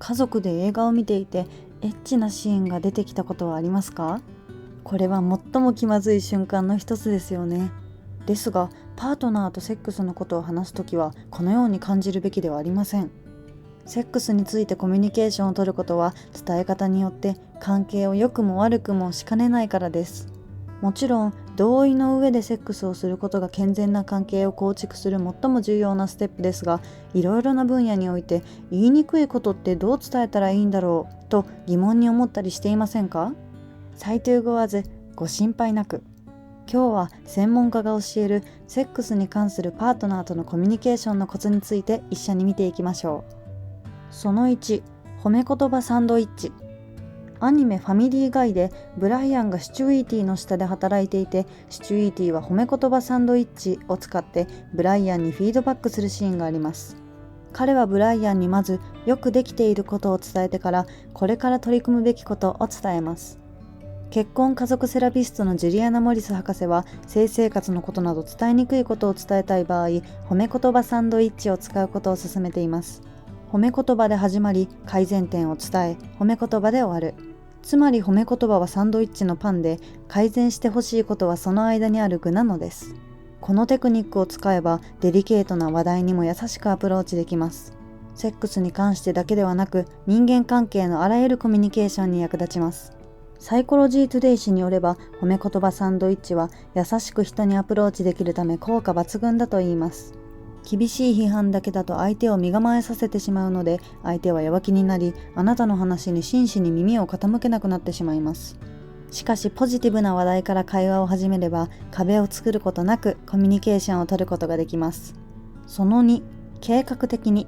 家族で映画を見ていてエッチなシーンが出てきたことはありますか？これは最も気まずい瞬間の一つですよね。ですが、パートナーとセックスのことを話すときはこのように感じるべきではありません。セックスについてコミュニケーションを取ることは伝え方によって関係を良くも悪くもしかねないからです。もちろん同意の上でセックスをすることが健全な関係を構築する最も重要なステップですが、いろいろな分野において言いにくいことってどう伝えたらいいんだろうと疑問に思ったりしていませんか？サイトゥーゴワズ、ご心配なく。今日は専門家が教えるセックスに関するパートナーとのコミュニケーションのコツについて一緒に見ていきましょう。その1、褒め言葉サンドイッチ。アニメファミリーガイでブライアンがスチュイーティの下で働いていて、スチュイーティは褒め言葉サンドイッチを使ってブライアンにフィードバックするシーンがあります。彼はブライアンにまずよくできていることを伝えてから、これから取り組むべきことを伝えます。結婚家族セラピストのジュリアナ・モリス博士は、性生活のことなど伝えにくいことを伝えたい場合、褒め言葉サンドイッチを使うことを勧めています。褒め言葉で始まり、改善点を伝え、褒め言葉で終わる。つまり褒め言葉はサンドイッチのパンで、改善してほしいことはその間にある具なのです。このテクニックを使えば、デリケートな話題にも優しくアプローチできます。セックスに関してだけではなく、人間関係のあらゆるコミュニケーションに役立ちます。サイコロジートゥデイ誌によれば、褒め言葉サンドイッチは優しく人にアプローチできるため効果抜群だといいます。厳しい批判だけだと相手を身構えさせてしまうので、相手は弱気になり、あなたの話に真摯に耳を傾けなくなってしまいます。しかしポジティブな話題から会話を始めれば、壁を作ることなくコミュニケーションを取ることができます。その2、計画的に。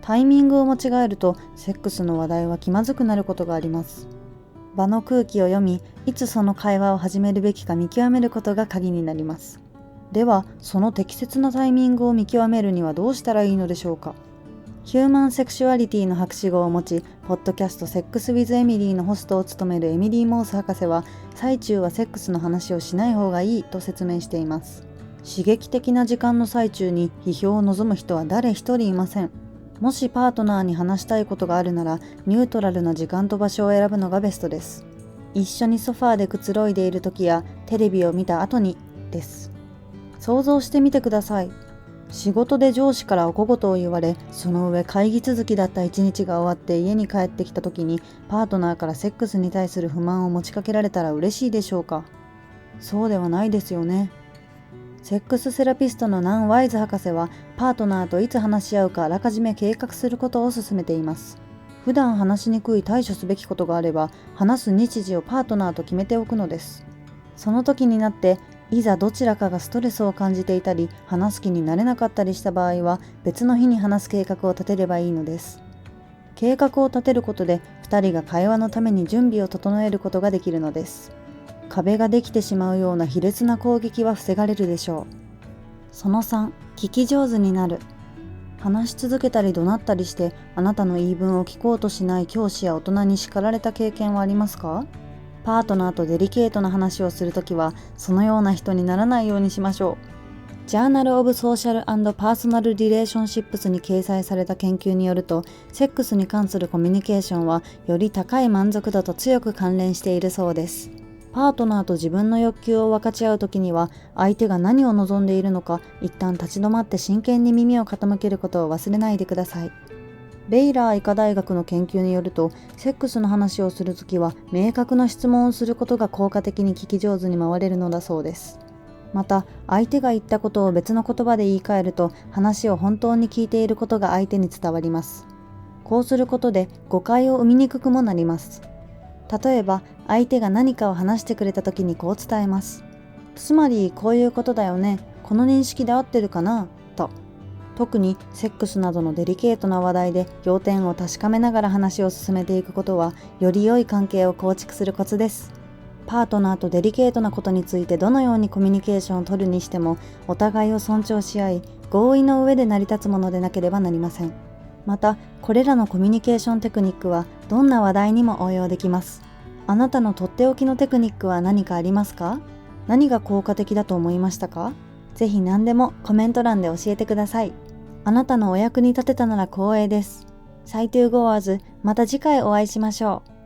タイミングを間違えると、セックスの話題は気まずくなることがあります。場の空気を読み、いつその会話を始めるべきか見極めることが鍵になります。では、その適切なタイミングを見極めるにはどうしたらいいのでしょうか。ヒューマンセクシュアリティの博士号を持ち、ポッドキャストセックスウィズエミリーのホストを務めるエミリー・モース博士は、最中はセックスの話をしない方がいいと説明しています。刺激的な時間の最中に批評を望む人は誰一人いません。もしパートナーに話したいことがあるなら、ニュートラルな時間と場所を選ぶのがベストです。一緒にソファーでくつろいでいる時やテレビを見た後にです。想像してみてください。仕事で上司からお小言を言われ、その上会議続きだった一日が終わって家に帰ってきた時に、パートナーからセックスに対する不満を持ちかけられたら嬉しいでしょうか。そうではないですよね。セックスセラピストのナン・ワイズ博士は、パートナーといつ話し合うかあらかじめ計画することを勧めています。普段話しにくい対処すべきことがあれば、話す日時をパートナーと決めておくのです。その時になって、いざどちらかがストレスを感じていたり、話す気になれなかったりした場合は、別の日に話す計画を立てればいいのです。計画を立てることで、2人が会話のために準備を整えることができるのです。壁ができてしまうような卑劣な攻撃は防がれるでしょう。その3、聞き上手になる。話し続けたり怒鳴ったりして、あなたの言い分を聞こうとしない教師や大人に叱られた経験はありますか？パートナーとデリケートな話をするときは、そのような人にならないようにしましょう。ジャーナル・オブ・ソーシャル・パーソナル・リレーションシップスに掲載された研究によると、セックスに関するコミュニケーションは、より高い満足度と強く関連しているそうです。パートナーと自分の欲求を分かち合うときには、相手が何を望んでいるのか、一旦立ち止まって真剣に耳を傾けることを忘れないでください。ベイラー医科大学の研究によると、セックスの話をするときは明確な質問をすることが効果的に聞き上手に回れるのだそうです。また、相手が言ったことを別の言葉で言い換えると、話を本当に聞いていることが相手に伝わります。こうすることで誤解を生みにくくもなります。例えば、相手が何かを話してくれたときにこう伝えます。つまりこういうことだよね。この認識で合ってるかなと。特にセックスなどのデリケートな話題で要点を確かめながら話を進めていくことは、より良い関係を構築するコツです。パートナーとデリケートなことについてどのようにコミュニケーションを取るにしても、お互いを尊重し合い、合意の上で成り立つものでなければなりません。また、これらのコミュニケーションテクニックはどんな話題にも応用できます。あなたのとっておきのテクニックは何かありますか？何が効果的だと思いましたか？ぜひ何でもコメント欄で教えてください。あなたのお役に立てたなら光栄です。サイトゥーゴアーズ、また次回お会いしましょう。